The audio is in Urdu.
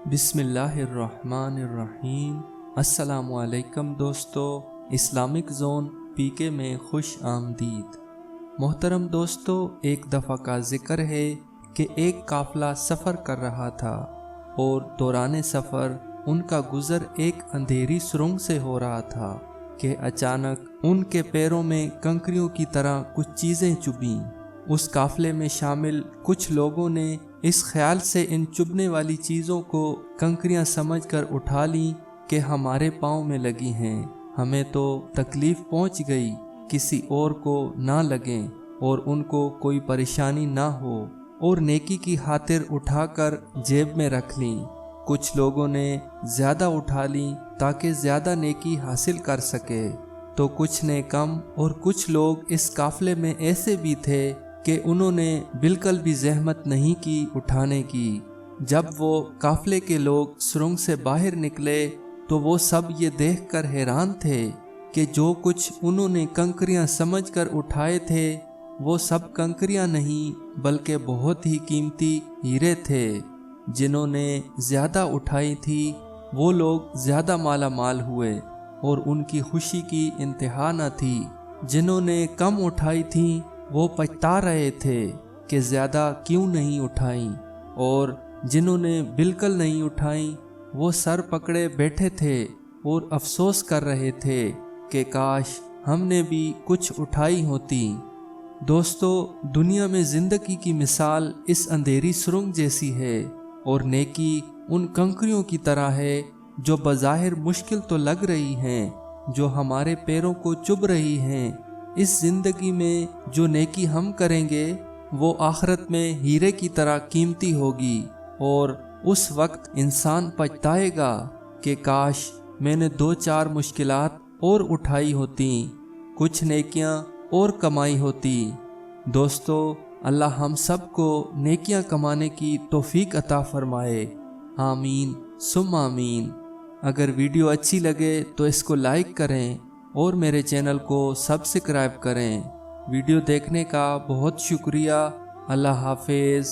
بسم اللہ الرحمن الرحیم۔ السلام علیکم دوستو، اسلامک زون پی کے میں خوش آمدید۔ محترم دوستو، ایک دفعہ کا ذکر ہے کہ ایک قافلہ سفر کر رہا تھا اور دوران سفر ان کا گزر ایک اندھیری سرنگ سے ہو رہا تھا کہ اچانک ان کے پیروں میں کنکریوں کی طرح کچھ چیزیں چبھیں۔ اس قافلے میں شامل کچھ لوگوں نے اس خیال سے ان چبھنے والی چیزوں کو کنکریاں سمجھ کر اٹھا لیں کہ ہمارے پاؤں میں لگی ہیں، ہمیں تو تکلیف پہنچ گئی، کسی اور کو نہ لگیں اور ان کو کوئی پریشانی نہ ہو، اور نیکی کی خاطر اٹھا کر جیب میں رکھ لیں۔ کچھ لوگوں نے زیادہ اٹھا لیں تاکہ زیادہ نیکی حاصل کر سکے، تو کچھ نے کم، اور کچھ لوگ اس قافلے میں ایسے بھی تھے کہ انہوں نے بالکل بھی زحمت نہیں کی اٹھانے کی۔ جب وہ قافلے کے لوگ سرنگ سے باہر نکلے تو وہ سب یہ دیکھ کر حیران تھے کہ جو کچھ انہوں نے کنکریاں سمجھ کر اٹھائے تھے وہ سب کنکریاں نہیں بلکہ بہت ہی قیمتی ہیرے تھے۔ جنہوں نے زیادہ اٹھائی تھی وہ لوگ زیادہ مالا مال ہوئے اور ان کی خوشی کی انتہا نہ تھی۔ جنہوں نے کم اٹھائی تھیں وہ پچھتا رہے تھے کہ زیادہ کیوں نہیں اٹھائیں، اور جنہوں نے بالکل نہیں اٹھائیں وہ سر پکڑے بیٹھے تھے اور افسوس کر رہے تھے کہ کاش ہم نے بھی کچھ اٹھائی ہوتی۔ دوستو، دنیا میں زندگی کی مثال اس اندھیری سرنگ جیسی ہے، اور نیکی ان کنکریوں کی طرح ہے جو بظاہر مشکل تو لگ رہی ہیں، جو ہمارے پیروں کو چبھ رہی ہیں۔ اس زندگی میں جو نیکی ہم کریں گے وہ آخرت میں ہیرے کی طرح قیمتی ہوگی، اور اس وقت انسان پچھتائے گا کہ کاش میں نے 2-4 مشکلات اور اٹھائی ہوتیں، کچھ نیکیاں اور کمائی ہوتی۔ دوستو، اللہ ہم سب کو نیکیاں کمانے کی توفیق عطا فرمائے، آمین ثم آمین۔ اگر ویڈیو اچھی لگے تو اس کو لائک کریں اور میرے چینل کو سبسکرائب کریں۔ ویڈیو دیکھنے کا بہت شکریہ۔ اللہ حافظ۔